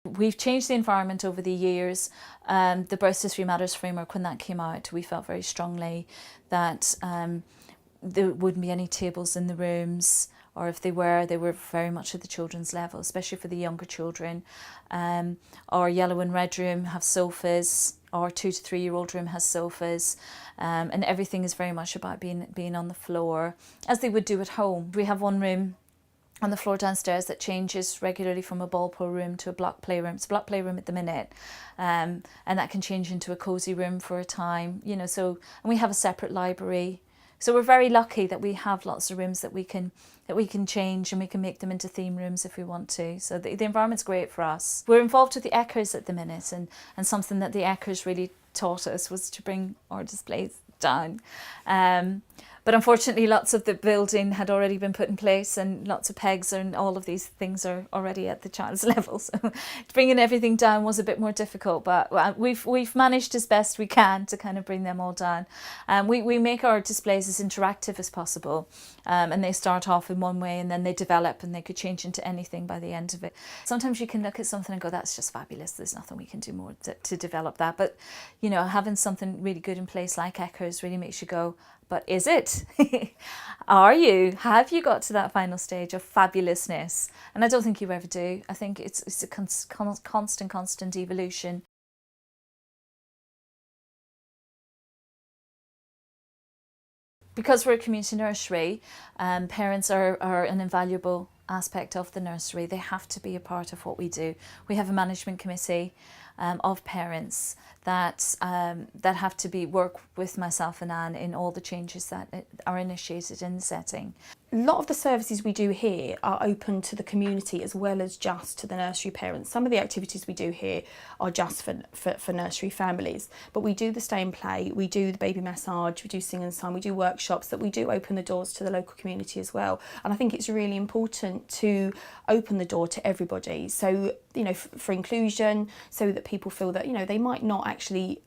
We've changed the environment over the years. The Breast History Matters framework, when that came out, we felt very strongly that there wouldn't be any tables in the rooms, or if they were very much at the children's level, especially for the younger children. Our yellow and red room have sofas, our 2 to 3 year old room has sofas, and everything is very much about being on the floor, as they would do at home. We have one room on the floor downstairs that changes regularly from a ball pool room to a block playroom. It's a block playroom at the minute, and that can change into a cosy room for a time, you know. So, and we have a separate library. So we're very lucky that we have lots of rooms that we can change, and we can make them into theme rooms if we want to. So the environment's great for us. We're involved with the Eckers at the minute, and something that the Eckers really taught us was to bring our displays down. But unfortunately, lots of the building had already been put in place, and lots of pegs and all of these things are already at the child's level. So bringing everything down was a bit more difficult, but we've managed as best we can to kind of bring them all down. We make our displays as interactive as possible, and they start off in one way and then they develop, and they could change into anything by the end of it. Sometimes you can look at something and go, that's just fabulous, there's nothing we can do more to develop that. But, you know, having something really good in place like Eckers really makes you go, but is it? Have you got to that final stage of fabulousness? And I don't think you ever do. I think it's a constant evolution. Because we're a community nursery, parents are an invaluable aspect of the nursery. They have to be a part of what we do. We have a management committee of parents that have to work with myself and Anne in all the changes that are initiated in the setting. A lot of the services we do here are open to the community as well as just to the nursery parents. Some of the activities we do here are just for nursery families, but we do the stay and play, we do the baby massage, we do sing and sign, we do workshops, that we do open the doors to the local community as well. And I think it's really important to open the door to everybody. So, you know, for inclusion, so that people feel that, you know, they might not actually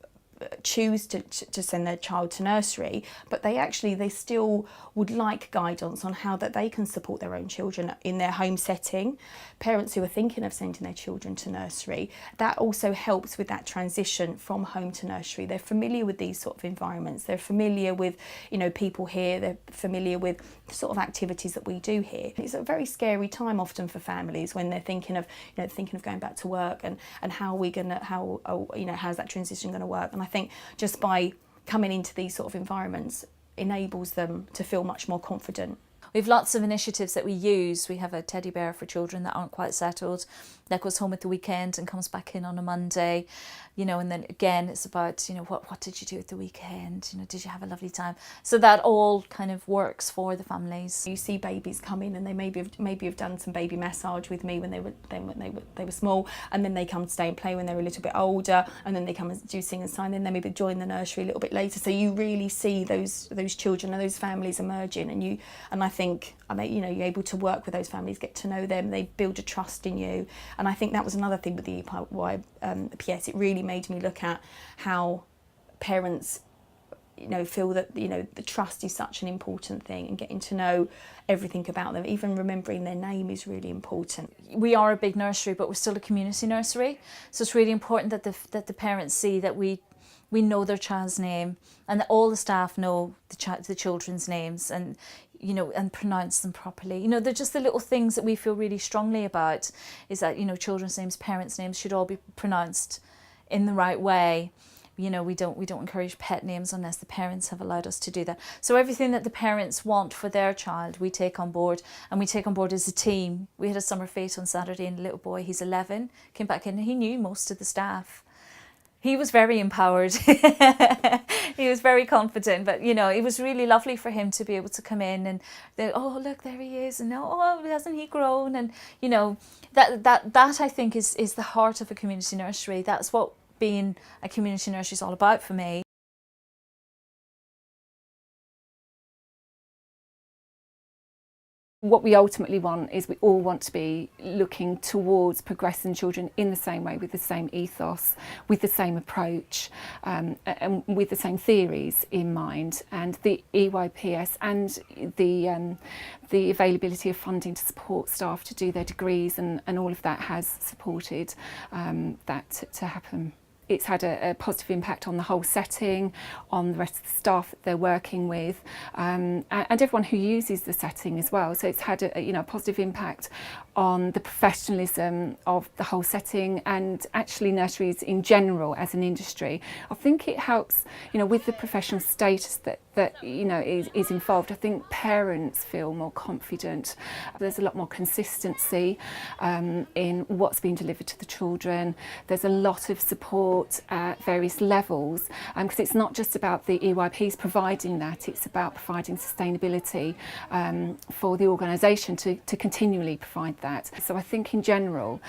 choose to send their child to nursery, but they still would like guidance on how that they can support their own children in their home setting. Parents who are thinking of sending their children to nursery, that also helps with that transition from home to nursery. They're familiar with these sort of environments, they're familiar with, you know, people here, they're familiar with the sort of activities that we do here. It's a very scary time often for families when they're thinking of going back to work, and how's that transition going to work. And I think just by coming into these sort of environments enables them to feel much more confident. We have lots of initiatives that we use. We have a teddy bear for children that aren't quite settled, that goes home at the weekend and comes back in on a Monday, you know, and then again it's about, you know, what did you do at the weekend, you know, did you have a lovely time? So that all kind of works for the families. You see babies come in and they maybe have done some baby massage with me when they were small, and then they come to stay and play when they're a little bit older, and then they come and do sing and sign, then they maybe join the nursery a little bit later. So you really see those children and those families emerging, and I think you're able to work with those families, get to know them, they build a trust in you. And I think that was another thing with the EYPs. It really made me look at how parents, you know, feel that, you know, the trust is such an important thing, and getting to know everything about them, even remembering their name, is really important. We are a big nursery, but we're still a community nursery, so it's really important that the parents see that we know their child's name, and that all the staff know the children's names, and, you know, and pronounce them properly. You know, they're just the little things that we feel really strongly about, is that, you know, children's names, parents' names should all be pronounced in the right way. You know, we don't encourage pet names unless the parents have allowed us to do that. So everything that the parents want for their child, we take on board, and we take on board as a team. We had a summer fete on Saturday, and a little boy, he's 11, came back in and he knew most of the staff. He was very empowered. He was very confident, but, you know, it was really lovely for him to be able to come in and oh, look, there he is, and oh, hasn't he grown? And, you know, that I think is the heart of a community nursery. That's what being a community nursery is all about for me. What we ultimately want is we all want to be looking towards progressing children in the same way, with the same ethos, with the same approach, and with the same theories in mind. And the EYPs and the availability of funding to support staff to do their degrees and all of that has supported that to happen. It's had a positive impact on the whole setting, on the rest of the staff that they're working with, and everyone who uses the setting as well. So it's had a positive impact on the professionalism of the whole setting and actually nurseries in general as an industry. I think it helps, with the professional status that is involved. I think parents feel more confident. There's a lot more consistency in what's being delivered to the children. There's a lot of support at various levels, because it's not just about the EYPs providing that, it's about providing sustainability for the organisation to continually provide that. So I think in general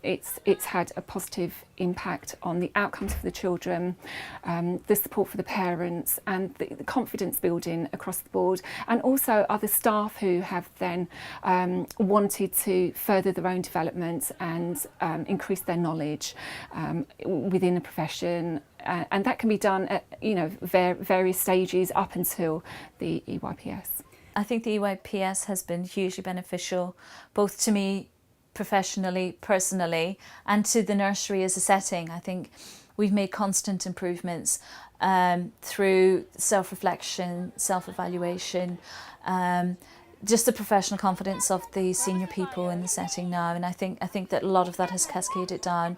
it's had a positive impact on the outcomes for the children, the support for the parents, and the confidence building across the board, and also other staff who have then wanted to further their own development and increase their knowledge within the profession, and that can be done at various stages up until the EYPs. I think the EYPs has been hugely beneficial, both to me professionally, personally, and to the nursery as a setting. I think we've made constant improvements through self-reflection, self-evaluation, just the professional confidence of the senior people in the setting now, and I think that a lot of that has cascaded down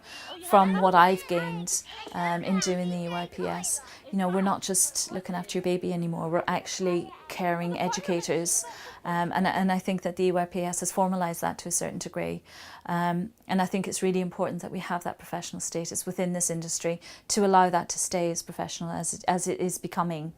from what I've gained in doing the EYPs. We're not just looking after your baby anymore, we're actually caring educators, and I think that the EYPs has formalised that to a certain degree, and I think it's really important that we have that professional status within this industry to allow that to stay as professional as it is becoming.